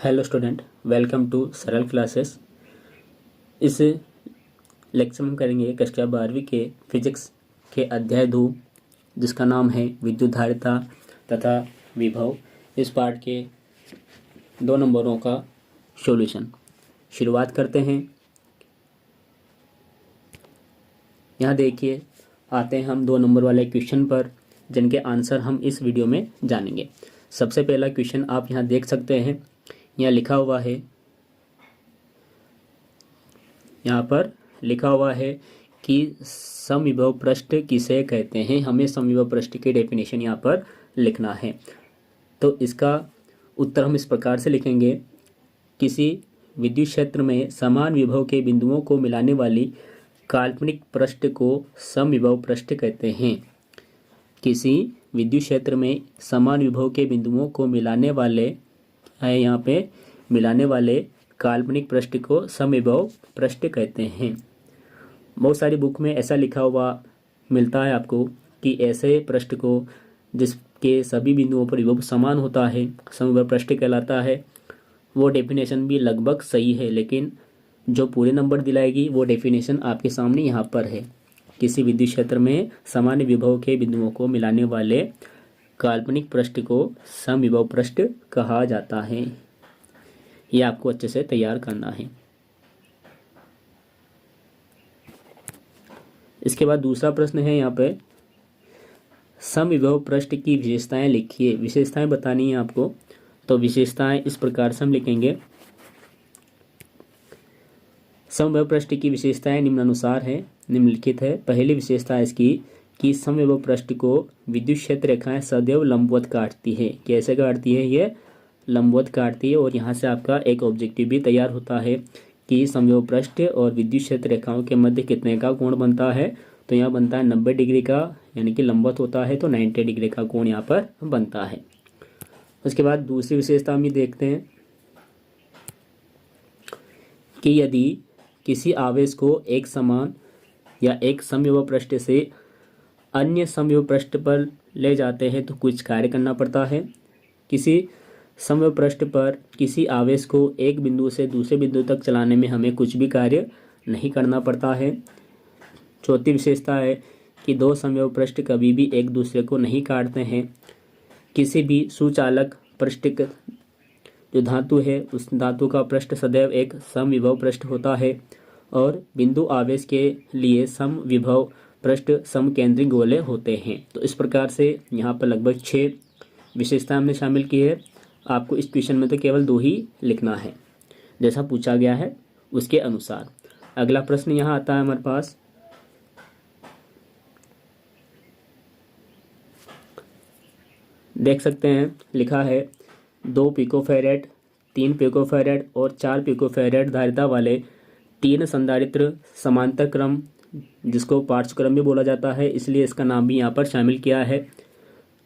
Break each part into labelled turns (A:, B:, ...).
A: Hello student, welcome to सरल classes. इस lecture में हम करेंगे कक्षा 12वीं के फिजिक्स के अध्याय 2, जिसका नाम है विद्युत धारिता तथा विभव। इस पाठ के 2 नंबरों का सॉल्यूशन शुरुआत करते हैं। यहाँ देखिए, आते हैं हम 2 नंबर वाले क्वेश्चन पर, जिनके आंसर हम इस वीडियो में जानेंगे। सबसे पहला क्वेश्चन आप यहाँ देख सकते हैं, यहाँ लिखा हुआ है, यहाँ पर लिखा हुआ है कि समविभव पृष्ठ किसे कहते हैं। हमें समविभव पृष्ठ की डेफिनेशन यहाँ पर लिखना है। तो इसका उत्तर हम इस प्रकार से लिखेंगे, किसी विद्युत क्षेत्र में समान विभव के बिंदुओं को मिलाने वाली काल्पनिक पृष्ठ को समविभव पृष्ठ कहते हैं। किसी विद्युत क्षेत्र में समान विभव के बिंदुओं को मिलाने वाले यहाँ पे मिलाने वाले काल्पनिक पृष्ठ को समविभव पृष्ठ कहते हैं। बहुत सारी बुक में ऐसा लिखा हुआ मिलता है आपको कि ऐसे पृष्ठ को जिसके सभी बिंदुओं पर विभव समान होता है समविभव पृष्ठ कहलाता है। वो डेफिनेशन भी लगभग सही है, लेकिन जो पूरे नंबर दिलाएगी वो डेफिनेशन आपके सामने यहाँ पर है। किसी विद्युत क्षेत्र में समान विभव के बिंदुओं को मिलाने वाले काल्पनिक पृष्ठ को समविभव पृष्ठ कहा जाता है। ये आपको अच्छे से तैयार करना है। इसके बाद दूसरा प्रश्न है, यहाँ पे समविभव पृष्ठ की विशेषताएं लिखिए। विशेषताएं बतानी है आपको, तो विशेषताएं इस प्रकार से हम लिखेंगे। समविभव पृष्ठ की विशेषताएं निम्नानुसार है, निम्नलिखित है। पहली विशेषता इसकी कि समविभव पृष्ठ को विद्युत क्षेत्र रेखाएं सदैव लंबवत काटती है। कैसे काटती है? ये लंबवत काटती है। और यहाँ से आपका एक ऑब्जेक्टिव भी तैयार होता है कि समविभव पृष्ठ और विद्युत क्षेत्र रेखाओं के मध्य कितने का कोण बनता है। तो यहाँ बनता है 90 डिग्री का, यानी कि लंबवत होता है तो 90 डिग्री का कोण यहाँ पर बनता है। उसके बाद दूसरी विशेषता हम ये देखते हैं कि यदि किसी आवेश को एक समान या एक समविभव पृष्ठ से अन्य समविभव पृष्ठ पर ले जाते हैं तो कुछ कार्य करना पड़ता है। किसी समविभव पृष्ठ पर किसी आवेश को एक बिंदु से दूसरे बिंदु तक चलाने में हमें कुछ भी कार्य नहीं करना पड़ता है। चौथी विशेषता है कि 2 समविभव पृष्ठ कभी भी एक दूसरे को नहीं काटते हैं। किसी भी सुचालक पृष्ठ जो धातु है, उस धातु का पृष्ठ सदैव एक समविभव पृष्ठ होता है। और बिंदु आवेश के लिए समविभव पृष्ठ समकेंद्री गोले होते हैं। तो इस प्रकार से यहाँ पर लगभग 6 विशेषताएं हमने शामिल की है। आपको इस क्वेश्चन में तो केवल 2 ही लिखना है, जैसा पूछा गया है उसके अनुसार। अगला प्रश्न यहाँ आता है हमारे पास, देख सकते हैं, लिखा है 2 पिकोफैरेड, 3 पिकोफैरेड और 4 पिकोफैरेड धारिता वाले 3 संधारित्र समांतर क्रम, जिसको पार्श्वक्रम भी बोला जाता है, इसलिए इसका नाम भी यहाँ पर शामिल किया है,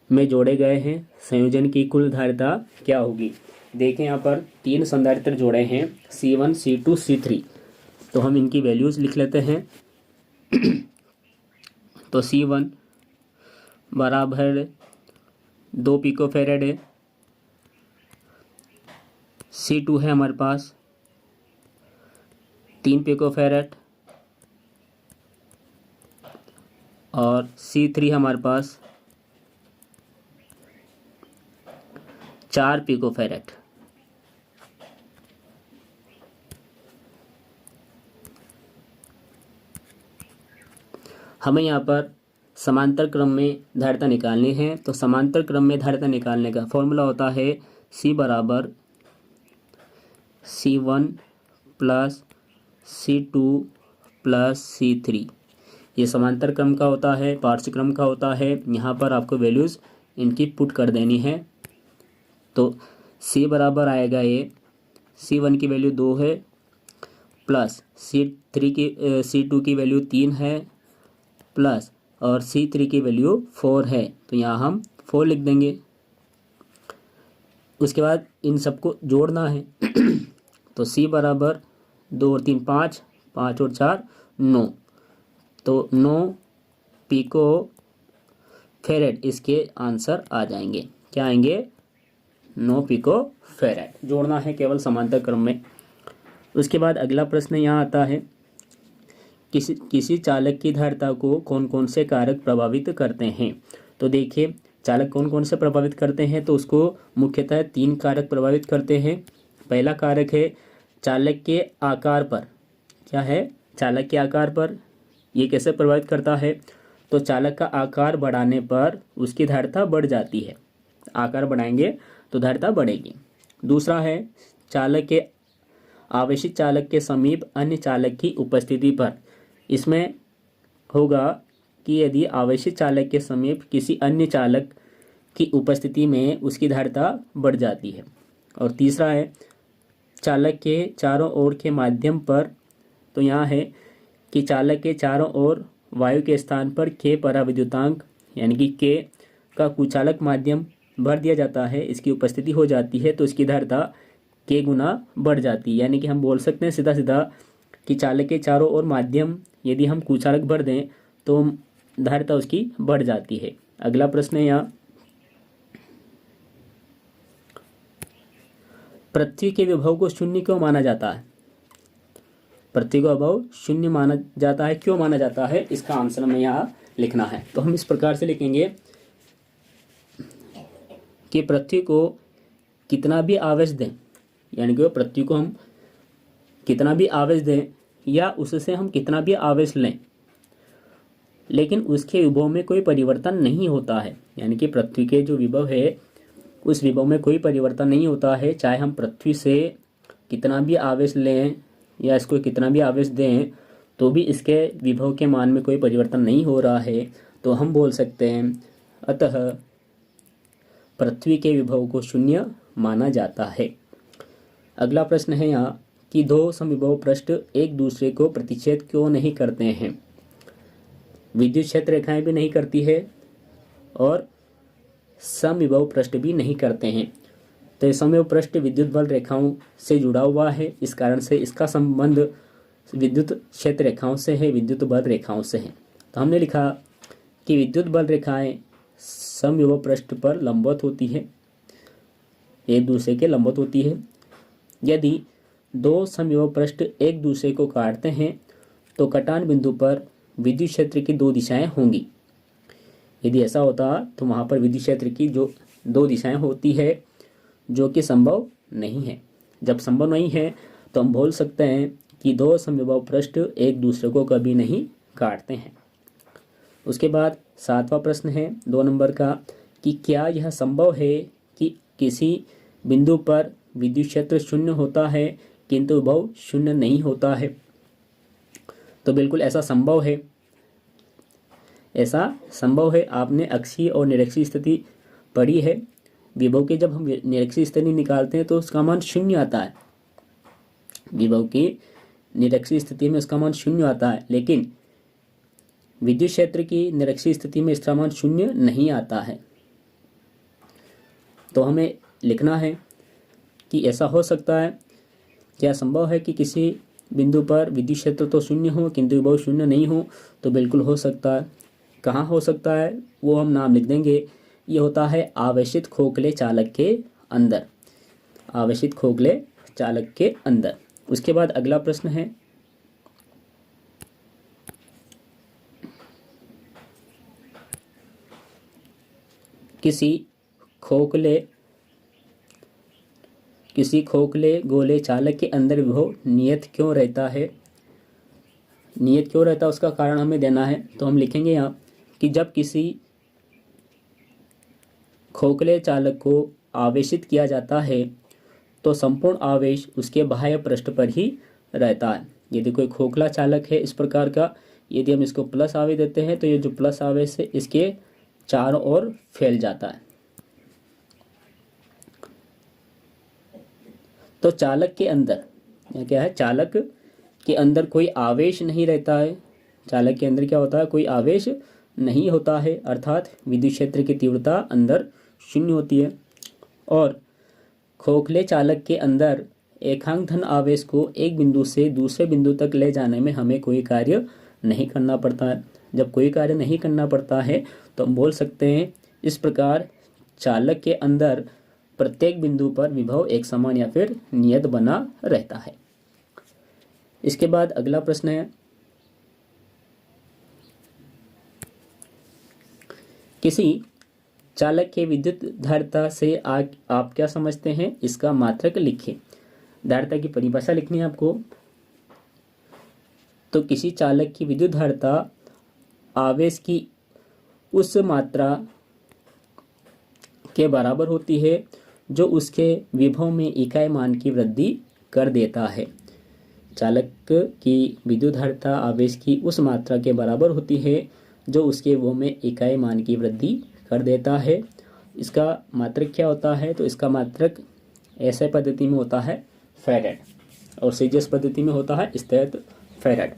A: में जोड़े गए हैं। संयोजन की कुल धारिता क्या होगी? देखें, यहाँ पर 3 संधारित्र जोड़े हैं, C1, C2, C3। तो हम इनकी वैल्यूज लिख लेते हैं। तो C1 बराबर 2 पिकोफैरेड है, C2 है हमारे पास 3 पिकोफैरेड और C3 हमारे पास 4 पिकोफैरेड। हमें यहाँ पर समांतर क्रम में धारिता निकालनी है। तो समांतर क्रम में धारिता निकालने का फॉर्मूला होता है C बराबर C1 plus C2 plus C3। ये समांतर क्रम का होता है, पार्श्व क्रम का होता है। यहाँ पर आपको वैल्यूज़ इनकी पुट कर देनी है। तो C बराबर आएगा, ये C1 की वैल्यू 2 है, प्लस C2 की वैल्यू 3 है, प्लस और C3 की वैल्यू 4 है। तो यहाँ हम 4 लिख देंगे। उसके बाद इन सबको जोड़ना है। तो C बराबर 2 और 3 5, 5 और 4 9। तो 9 पिको फेरेड इसके आंसर आ जाएंगे। क्या आएंगे? 9 पिको फेराड। जोड़ना है केवल समांतर क्रम में। उसके बाद अगला प्रश्न यहाँ आता है, किसी चालक की धारिता को कौन कौन से कारक प्रभावित करते हैं। तो देखिए चालक कौन कौन से प्रभावित करते हैं, तो उसको मुख्यतः 3 कारक प्रभावित करते हैं। पहला कारक है चालक के आकार पर। क्या है? चालक के आकार पर। ये कैसे प्रभावित करता है? तो चालक का आकार बढ़ाने पर उसकी धारिता बढ़ जाती है। आकार बढ़ाएंगे तो धारिता बढ़ेगी। दूसरा है चालक के आवेशित चालक के समीप अन्य चालक की उपस्थिति पर। इसमें होगा कि यदि आवेशित चालक के समीप किसी अन्य चालक की उपस्थिति में उसकी धारिता बढ़ जाती है। और तीसरा है चालक के चारों ओर के माध्यम पर। तो यहाँ है कि चालक के चारों ओर वायु के स्थान पर के पराविद्युतांक यानी कि के का कुचालक माध्यम भर दिया जाता है, इसकी उपस्थिति हो जाती है तो इसकी धारिता के गुना बढ़ जाती है। यानी कि हम बोल सकते हैं सीधा सीधा कि चालक के चारों ओर माध्यम यदि हम कुचालक भर दें तो धारिता उसकी बढ़ जाती है। अगला प्रश्न है यहाँ, पृथ्वी के विभव को शून्य क्यों माना जाता है। पृथ्वी का विभव शून्य माना जाता है, क्यों माना जाता है, इसका आंसर हमें यहाँ लिखना है। तो हम इस प्रकार से लिखेंगे कि पृथ्वी को कितना भी आवेश दें, यानी कि पृथ्वी को हम कितना भी आवेश दें या उससे हम कितना भी आवेश लें, लेकिन उसके विभव में कोई परिवर्तन नहीं होता है। यानी कि पृथ्वी के जो विभव है उस विभव में कोई परिवर्तन नहीं होता है। चाहे हम पृथ्वी से कितना भी आवेश लें या इसको कितना भी आवेश दें तो भी इसके विभव के मान में कोई परिवर्तन नहीं हो रहा है। तो हम बोल सकते हैं अतः पृथ्वी के विभव को शून्य माना जाता है। अगला प्रश्न है यहाँ कि दो समविभव पृष्ठ एक दूसरे को प्रतिच्छेद क्यों नहीं करते हैं। विद्युत क्षेत्र रेखाएं भी नहीं करती है और समविभव पृष्ठ भी नहीं करते हैं। तो समविभव पृष्ठ विद्युत बल रेखाओं से जुड़ा हुआ है, इस कारण से इसका संबंध विद्युत क्षेत्र रेखाओं से है, विद्युत बल रेखाओं से है। तो हमने लिखा कि विद्युत बल रेखाएं समविभव पृष्ठ पर लंबवत होती है, एक दूसरे के लंबवत होती है। यदि दो समविभव पृष्ठ एक दूसरे को काटते हैं तो कटान बिंदु पर विद्युत क्षेत्र की 2 दिशाएं होंगी। यदि ऐसा होता तो वहां पर विद्युत क्षेत्र की जो 2 दिशाएं होती है जो कि संभव नहीं है। जब संभव नहीं है तो हम बोल सकते हैं कि दो समविभव पृष्ठ एक दूसरे को कभी नहीं काटते हैं। उसके बाद 7वां प्रश्न है 2 नंबर का कि क्या यह संभव है कि किसी बिंदु पर विद्युत क्षेत्र शून्य होता है किंतु विभव शून्य नहीं होता है। तो बिल्कुल ऐसा संभव है, ऐसा संभव है। आपने अक्षीय और निरक्षीय स्थिति पढ़ी है। विभव के जब हम निरक्षीय स्थिति निकालते हैं तो उसका मान 0 आता है। विभव की निरक्षीय स्थिति में उसका मान 0 आता है, लेकिन विद्युत क्षेत्र की निरक्षीय स्थिति में इसका मान 0 नहीं आता है। तो हमें लिखना है कि ऐसा हो सकता है, क्या संभव है कि किसी बिंदु पर विद्युत क्षेत्र तो 0 हो किंतु विभव 0 नहीं हो। तो बिल्कुल हो सकता है। कहाँ हो सकता है वो हम नाम लिख देंगे। ये होता है आवेशित खोखले चालक के अंदर, आवेशित खोखले चालक के अंदर। उसके बाद अगला प्रश्न है किसी खोखले गोले चालक के अंदर विभव नियत क्यों रहता है। नियत क्यों रहता है उसका कारण हमें देना है। तो हम लिखेंगे यहाँ कि जब किसी खोखले चालक को आवेशित किया जाता है तो संपूर्ण आवेश उसके बाह्य पृष्ठ पर ही रहता है। यदि कोई खोखला चालक है इस प्रकार का, यदि हम इसको प्लस आवेश देते हैं तो ये जो प्लस आवेश है इसके चारों ओर फैल जाता है। तो चालक के अंदर क्या है, चालक के अंदर कोई आवेश नहीं रहता है। चालक के अंदर क्या होता है, कोई आवेश नहीं होता है, अर्थात विद्युत क्षेत्र की तीव्रता अंदर 0 होती है। और खोखले चालक के अंदर एकांक धन आवेश को एक बिंदु से दूसरे बिंदु तक ले जाने में हमें कोई कार्य नहीं करना पड़ता है। जब कोई कार्य नहीं करना पड़ता है तो हम बोल सकते हैं इस प्रकार चालक के अंदर प्रत्येक बिंदु पर विभव एक समान या फिर नियत बना रहता है। इसके बाद अगला प्रश्न है, किसी चालक के विद्युत धारिता से आप क्या समझते हैं, इसका मात्रक लिखें। धारिता की परिभाषा लिखनी है आपको। तो किसी चालक की विद्युत धारिता आवेश की उस मात्रा के बराबर होती है जो उसके विभव में इकाई मान की वृद्धि कर देता है। चालक की विद्युत धारिता आवेश की उस मात्रा के बराबर होती है जो उसके विभव में इकाई मान की वृद्धि कर देता है। इसका मात्रक क्या होता है, तो इसका मात्रक ऐसे पद्धति में होता है फैराड और सीजीएस पद्धति में होता है स्थिर फैराड।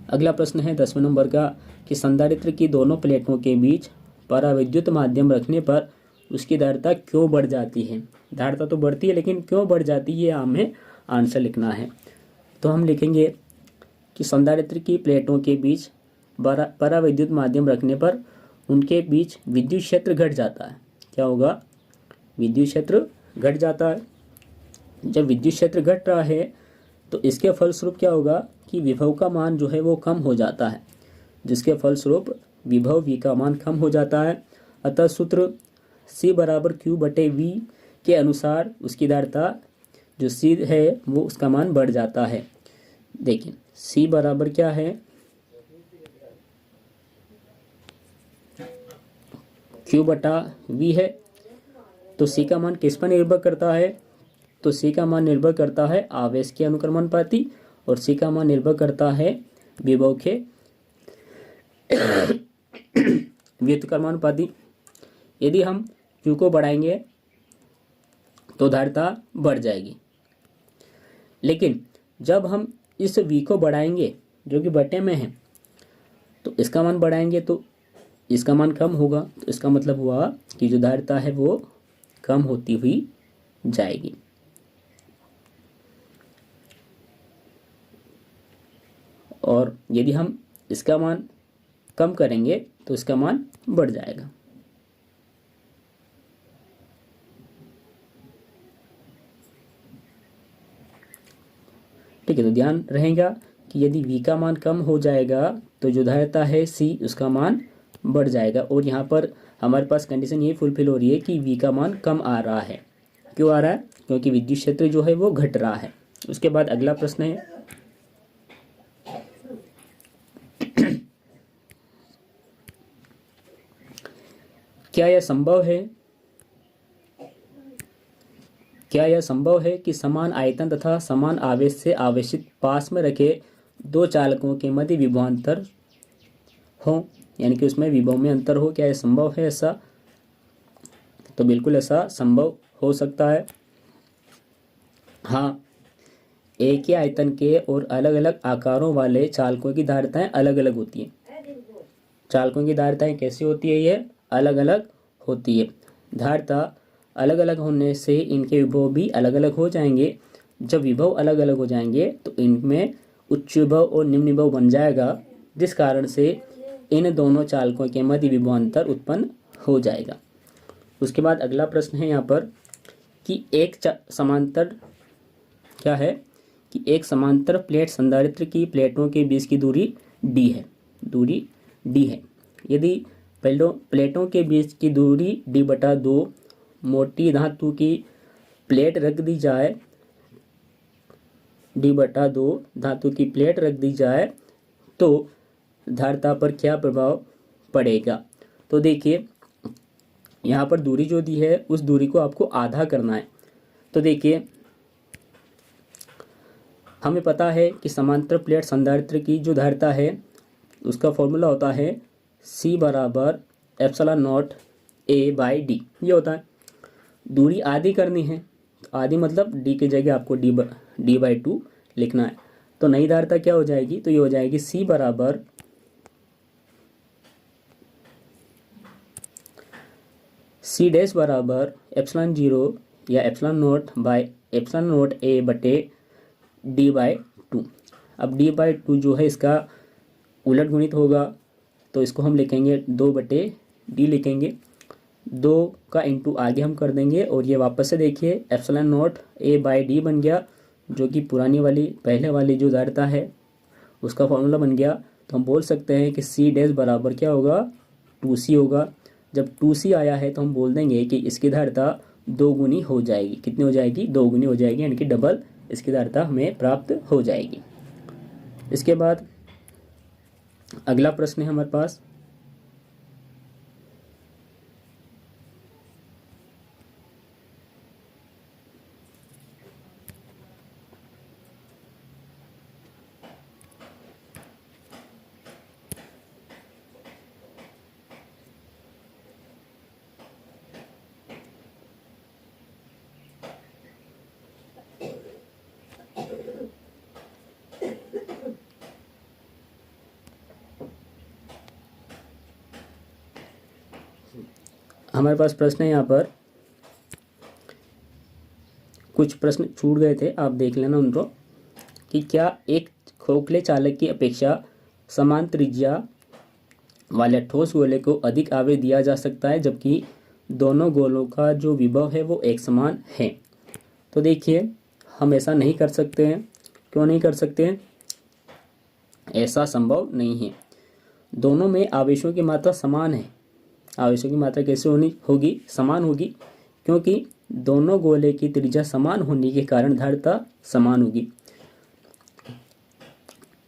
A: अगला प्रश्न है 10वें नंबर का कि संधारित्र की दोनों प्लेटों के बीच पराविद्युत माध्यम रखने पर उसकी धारिता क्यों बढ़ जाती है। धारिता तो बढ़ती है लेकिन क्यों बढ़ जाती है, हमें आंसर लिखना है। तो हम लिखेंगे कि संधारित्र की प्लेटों के बीच पराविद्युत माध्यम रखने पर उनके बीच विद्युत क्षेत्र घट जाता है। क्या होगा, विद्युत क्षेत्र घट जाता है। जब विद्युत क्षेत्र घट रहा है तो इसके फलस्वरूप क्या होगा कि विभव का मान जो है वो कम हो जाता है, जिसके फलस्वरूप विभव v का मान कम हो जाता है। अतः सूत्र C बराबर Q बटे V के अनुसार उसकी धारिता जो C है वो उसका मान बढ़ जाता है। देखिए C बराबर क्या है, Q बटा V है। तो C का मान किस पर निर्भर करता है, तो C का मान निर्भर करता है आवेश के अनुक्रमणपाती और C का मान निर्भर करता है विभव के व्युत्क्रमणपाती। यदि हम Q को बढ़ाएंगे तो धारिता बढ़ जाएगी, लेकिन जब हम इस V को बढ़ाएंगे जो कि बटे में है तो इसका मान बढ़ाएंगे तो इसका मान कम होगा। तो इसका मतलब हुआ कि जो धारिता है वो कम होती हुई जाएगी। और यदि हम इसका मान कम करेंगे तो इसका मान बढ़ जाएगा। ठीक है, तो ध्यान रहेगा कि यदि V का मान कम हो जाएगा तो जो धारिता है C उसका मान बढ़ जाएगा। और यहाँ पर हमारे पास कंडीशन ये फुलफिल हो रही है कि V का मान कम आ रहा है। क्यों आ रहा है, क्योंकि विद्युत क्षेत्र जो है वो घट रहा है। उसके बाद अगला प्रश्न है, क्या यह संभव है कि समान आयतन तथा समान आवेश से आवेशित पास में रखे दो चालकों के मध्य विभवांतर हो, यानी कि उसमें विभव में अंतर हो। क्या यह संभव है ऐसा, तो बिल्कुल ऐसा संभव हो सकता है। हाँ, एक ही आयतन के और अलग अलग आकारों वाले चालकों की धारिताएं अलग अलग होती हैं। चालकों की धारिताएं कैसी होती है, ये अलग अलग होती है। धारिता अलग अलग होने से इनके विभव भी अलग अलग हो जाएंगे। जब विभव अलग अलग हो जाएंगे तो इनमें उच्च विभव और निम्न विभव बन जाएगा, जिस कारण से इन दोनों चालकों के मध्य विभवांतर उत्पन्न हो जाएगा। उसके बाद अगला प्रश्न है यहाँ पर कि समांतर क्या है कि एक समांतर प्लेट संधारित्र की प्लेटों के बीच की दूरी d है। यदि प्लेटों के बीच की दूरी d/2 मोटी धातु की प्लेट रख दी जाए, d/2 धातु की प्लेट रख दी जाए तो धारिता पर क्या प्रभाव पड़ेगा। तो देखिए यहाँ पर दूरी जो दी है उस दूरी को आपको आधा करना है। तो देखिए हमें पता है कि समांतर प्लेट संधारित्र की जो धारिता है उसका फॉर्मूला होता है C बराबर ε0 A/d, ये होता है। दूरी आधी करनी है, आधी मतलब d की जगह आपको d/2 लिखना है। तो नई धारिता क्या हो जाएगी, तो ये हो जाएगी C बराबर C डैश बराबर ε0 या ε0 A बटे d/2। अब d/2 जो है इसका उलट गुणित होगा तो इसको हम लिखेंगे 2/d लिखेंगे। 2 का इंटू आगे हम कर देंगे और ये वापस से देखिए epsilon not a by D बन गया, जो कि पुरानी वाली पहले वाली जो धारिता है उसका फॉर्मूला बन गया। तो हम बोल सकते हैं कि सी डैश बराबर क्या होगा, 2c होगा। जब 2c आया है तो हम बोल देंगे कि इसकी धारिता 2 गुनी हो जाएगी। कितनी हो जाएगी, 2 गुनी हो जाएगी, यानी कि डबल इसकी धारिता हमें प्राप्त हो जाएगी। इसके बाद अगला प्रश्न है हमारे पास, हमारे पास प्रश्न है यहाँ पर, कुछ प्रश्न छूट गए थे, आप देख लेना उनको, कि क्या एक खोखले चालक की अपेक्षा समान त्रिज्या वाले ठोस गोले को अधिक आवेश दिया जा सकता है जबकि दोनों गोलों का जो विभव है वो एक समान है। तो देखिए हम ऐसा नहीं कर सकते हैं। क्यों नहीं कर सकते हैं? ऐसा संभव नहीं है। दोनों में आवेशों की मात्रा समान है। आवेशों की मात्रा कैसे होगी? समान होगी, क्योंकि दोनों गोले की त्रिज्या समान होने के कारण धारिता समान होगी।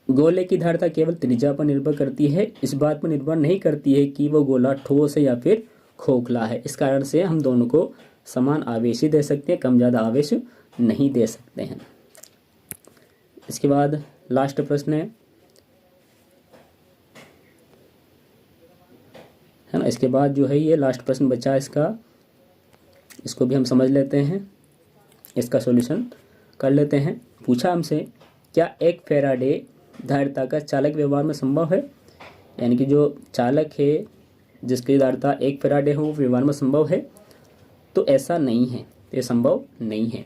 A: गोले की धारिता केवल त्रिज्या पर निर्भर करती है, इस बात पर निर्भर नहीं करती है कि वो गोला ठोस है या फिर खोखला है। इस कारण से हम दोनों को समान आवेश ही दे सकते हैं, कम ज़्यादा आवेश नहीं दे सकते हैं। इसके बाद लास्ट प्रश्न है ना। इसके बाद जो है ये लास्ट प्रश्न बचा है इसको भी हम समझ लेते हैं, इसका सॉल्यूशन कर लेते हैं। पूछा हमसे, क्या एक फैराडे धारिता का चालक व्यवहार में संभव है? यानी कि जो चालक है जिसकी धारिता 1 फैराडे हो वो व्यवहार में संभव है? तो ऐसा नहीं है, ये संभव नहीं है।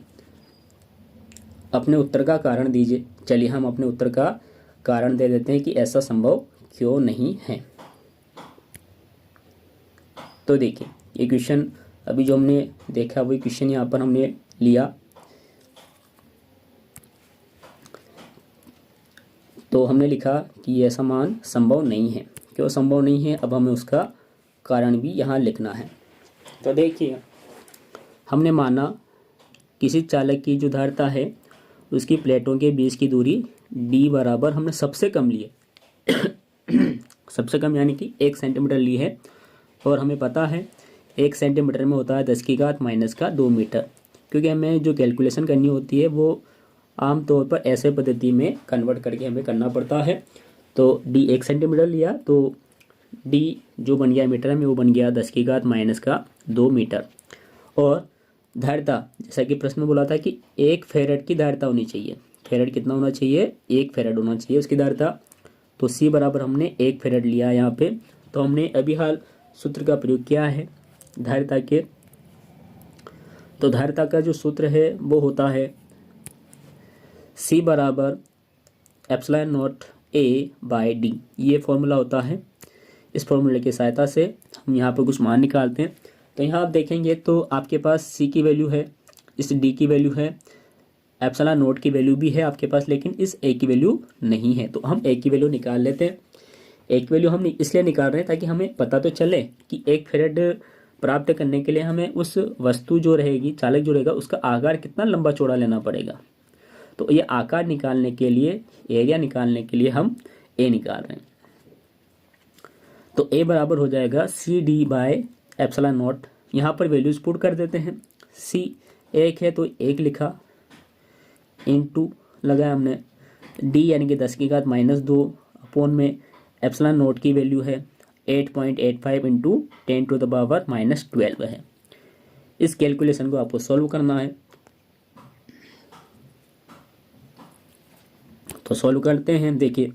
A: अपने उत्तर का कारण दीजिए। चलिए हम अपने उत्तर का कारण दे देते हैं कि ऐसा संभव क्यों नहीं है। तो देखिए ये क्वेश्चन अभी जो हमने देखा वही क्वेश्चन यहाँ पर हमने लिया। तो हमने लिखा कि यह समान संभव नहीं है। क्यों संभव नहीं है? अब हमें उसका कारण भी यहाँ लिखना है। तो देखिए हमने माना किसी चालक की जो धारिता है उसकी प्लेटों के बीच की दूरी d बराबर हमने सबसे कम ली है सबसे कम यानी कि 1 सेंटीमीटर ली है, और हमें पता है 1 सेंटीमीटर में होता है 10⁻⁻² मीटर। क्योंकि हमें जो कैलकुलेशन करनी होती है वो आमतौर पर ऐसे पद्धति में कन्वर्ट करके हमें करना पड़ता है। तो d 1 सेंटीमीटर लिया तो d जो बन गया मीटर में वो बन गया 10⁻⁻² मीटर। और धारिता, जैसा कि प्रश्न में बोला था कि 1 फैराड की धारिता होनी चाहिए। फैराड कितना होना चाहिए? 1 फैराड होना चाहिए उसकी धारिता। तो C बराबर हमने 1 फैराड लिया यहाँ पे। तो हमने अभी हाल सूत्र का प्रयोग किया है धारिता के। तो धारिता का जो सूत्र है वो होता है C बराबर epsilon not A by D। ये फॉर्मूला होता है। इस फॉर्मूले की सहायता से हम यहाँ पर कुछ मान निकालते हैं। तो यहाँ आप देखेंगे तो आपके पास C की वैल्यू है, इस D की वैल्यू है, एप्सिलॉन नॉट की वैल्यू भी है आपके पास, लेकिन इस A की वैल्यू नहीं है। तो हम A की वैल्यू निकाल लेते हैं। A की वैल्यू हम इसलिए निकाल रहे हैं ताकि हमें पता तो चले कि 1 फैराड प्राप्त करने के लिए हमें उस वस्तु जो रहेगी, चालक जो रहेगा, उसका आकार कितना लंबा चौड़ा लेना पड़ेगा। तो ये आकार निकालने के लिए, एरिया निकालने के लिए हम A निकाल रहे हैं। तो A बराबर हो जाएगा CD बाय एप्सिलॉन नॉट। यहाँ पर वैल्यूज पुट कर देते हैं। C 1 है तो 1 लिखा, इनटू लगाया हमने D यानी कि 10⁻⁻² अपॉन में एप्सिलॉन नॉट की वैल्यू है 8.85 इंटू 10⁻⁻12 है। इस कैलकुलेशन को आपको सॉल्व करना है। तो सॉल्व करते हैं। देखिए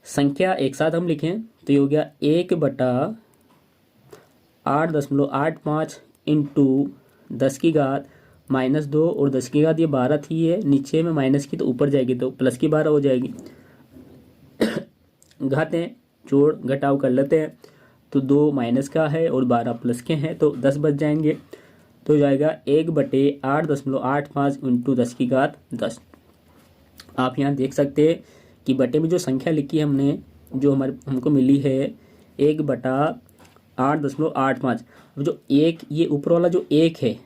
A: संख्या एक साथ हम लिखें तो ये हो गया 1/8.85 इंटू 10⁻⁻² और 10⁻⁻ ये 12 थी, है नीचे में माइनस की तो ऊपर जाएगी तो प्लस की 12 हो जाएगी। घातें जोड़ घटाव कर लेते हैं। तो 2 माइनस का है और 12 प्लस के हैं, तो 10 बच जाएंगे। तो हो जाएगा 1/8.85 इंटू 10⁻10। आप यहाँ देख सकते हैं कि बटे में जो संख्या लिखी है हमने, जो हमको मिली है 1/8.85। जो एक, ये ऊपर वाला जो 1 है,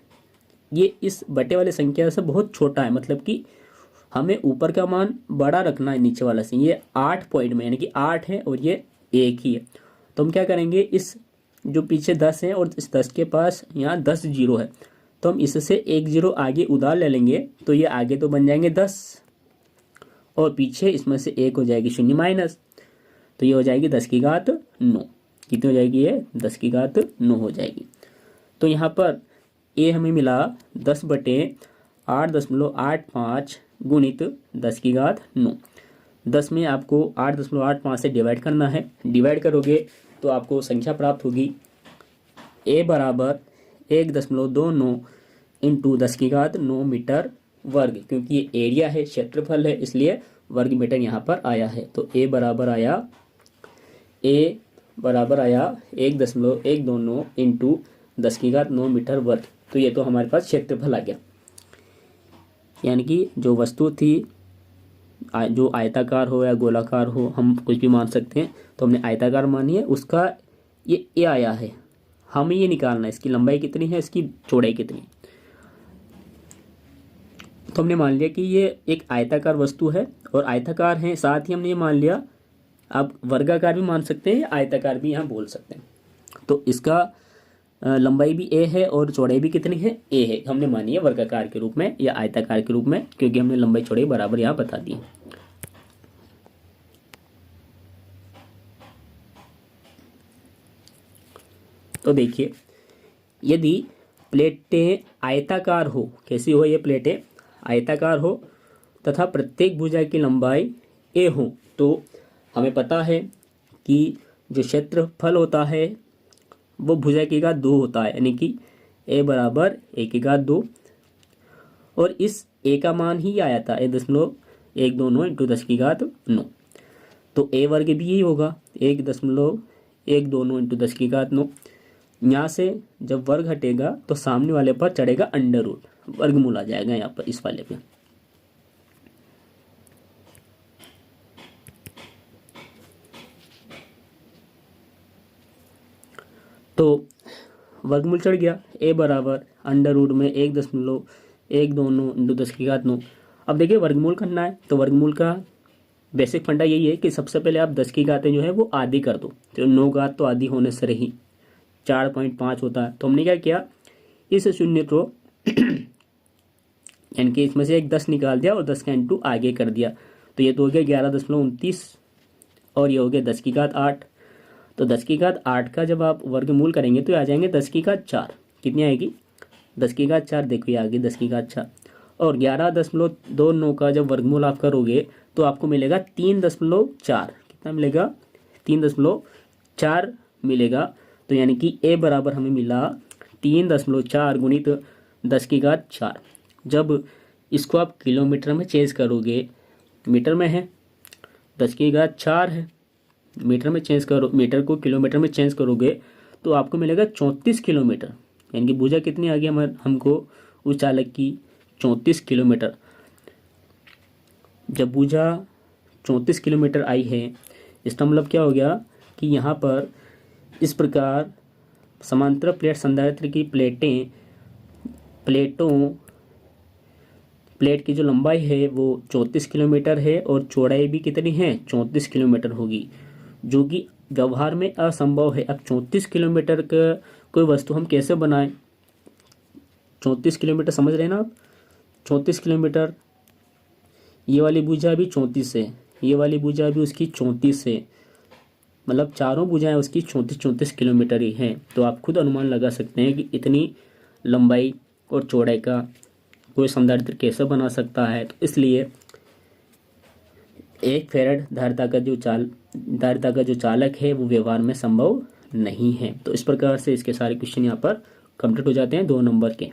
A: ये इस बटे वाले संख्या से बहुत छोटा है, मतलब कि हमें ऊपर का मान बड़ा रखना है नीचे वाला से। ये 8 पॉइंट में, यानी कि 8 है और ये 1 ही है। तो हम क्या करेंगे, इस जो पीछे 10 है और इस 10 के पास यहाँ 10 जीरो है, तो हम इससे 1 जीरो आगे उधार ले लेंगे, तो ये आगे तो बन जाएंगे 10 और पीछे इसमें से 1 हो जाएगी 0 माइनस, तो ये हो जाएगी 10⁻9। कितनी हो जाएगी ये? 10⁻9 हो जाएगी। तो यहाँ पर ए हमें मिला 10/8.85 गुणित 10⁻9। 10 में आपको 8.85 से डिवाइड करना है। डिवाइड करोगे तो आपको संख्या प्राप्त होगी ए बराबर 1.29 इंटू 10⁻9 मीटर वर्ग, क्योंकि ये एरिया है, क्षेत्रफल है, इसलिए वर्ग मीटर यहाँ पर आया है। तो ए बराबर आया 1.129 इंटू 10⁻9 मीटर वर्ग। तो ये तो हमारे पास क्षेत्रफल आ गया, यानी कि जो वस्तु थी, जो आयताकार हो या गोलाकार हो, हम कुछ भी मान सकते हैं, तो हमने आयताकार मानी है, उसका ये ए आया है। हमें ये निकालना है इसकी लंबाई कितनी है, इसकी चौड़ाई कितनी है। तो हमने मान लिया कि ये एक आयताकार वस्तु है और आयताकार है, साथ ही हमने ये मान लिया, आप वर्गाकार भी मान सकते हैं, आयताकार भी यहाँ बोल सकते हैं। तो इसका लंबाई भी ए है और चौड़ाई भी कितनी है, ए है। हमने मानी है वर्गाकार के रूप में या आयताकार के रूप में, क्योंकि हमने लंबाई चौड़ाई बराबर यहाँ बता दी। तो देखिए, यदि प्लेटें आयताकार हो, कैसी हो ये प्लेटें? आयताकार हो तथा प्रत्येक भुजा की लंबाई ए हो, तो हमें पता है कि जो क्षेत्रफल होता है वो भुजा की घात 2 होता है, यानी कि ए बराबर 1/2। और इस ए का मान ही आया था 1.129 इंटू 10⁻9। तो ए वर्ग भी यही होगा 1.129 इंटू 10⁻9। यहाँ से जब वर्ग हटेगा तो सामने वाले पर चढ़ेगा अंडर रूट, वर्गमूल आ जाएगा यहाँ पर इस वाले पे। तो वर्गमूल चढ़ गया, ए बराबर अंडर रूट में 1.129 इंटू 10⁻9। अब देखिए वर्गमूल करना है, तो वर्गमूल का बेसिक फंडा यही है कि सबसे पहले आप 10 की घातें जो है वो आधी कर दो। तो 9 घात तो आधी होने से रही, 4.5 होता है। तो हमने क्या किया, इस शून्य को यानी कि इसमें से एक 10 निकाल दिया और 10 का इंटू आगे कर दिया, तो ये तो हो गया 11.29 और ये हो गया 10⁻8। तो 10⁻8 का जब आप वर्गमूल करेंगे तो आ जाएंगे 10⁻4। कितनी आएगी? 10⁻4। देखो ये आ गई 10⁻4। और 11.29 का जब वर्गमूल आप करोगे तो आपको मिलेगा 3.4। कितना मिलेगा? 3.4 मिलेगा। तो यानी कि ए बराबर हमें मिला 3.4 गुणित 10⁻4। जब इसको आप किलोमीटर में चेंज करोगे, मीटर में है, 10⁻4 है, मीटर में चेंज करो, मीटर को किलोमीटर में चेंज करोगे तो आपको मिलेगा 34 किलोमीटर। यानी कि भुजा कितनी आ गई हमको उस चालक की? 34 किलोमीटर। जब भुजा 34 किलोमीटर आई है, इसका मतलब क्या हो गया कि यहाँ पर इस प्रकार समांतर प्लेट संधारित्र की प्लेट की जो लंबाई है वो 34 किलोमीटर है और चौड़ाई भी कितनी है? 34 किलोमीटर होगी, जो कि व्यवहार में असंभव है। अब 34 किलोमीटर का कोई वस्तु हम कैसे बनाएं? 34 किलोमीटर समझ रहे हैं ना आप? 34 किलोमीटर, ये वाली भुजा भी 34 है, ये वाली भुजा भी उसकी 34 है, मतलब चारों भुजाएं उसकी 34 किलोमीटर ही हैं। तो आप खुद अनुमान लगा सकते हैं कि इतनी लंबाई और चौड़ाई का कोई संधारित्र कैसे बना सकता है। तो इसलिए 1 फैराड धारिता का जो चालक है वो व्यवहार में संभव नहीं है। तो इस प्रकार से इसके सारे क्वेश्चन यहाँ पर कंप्लीट हो जाते हैं 2 नंबर के।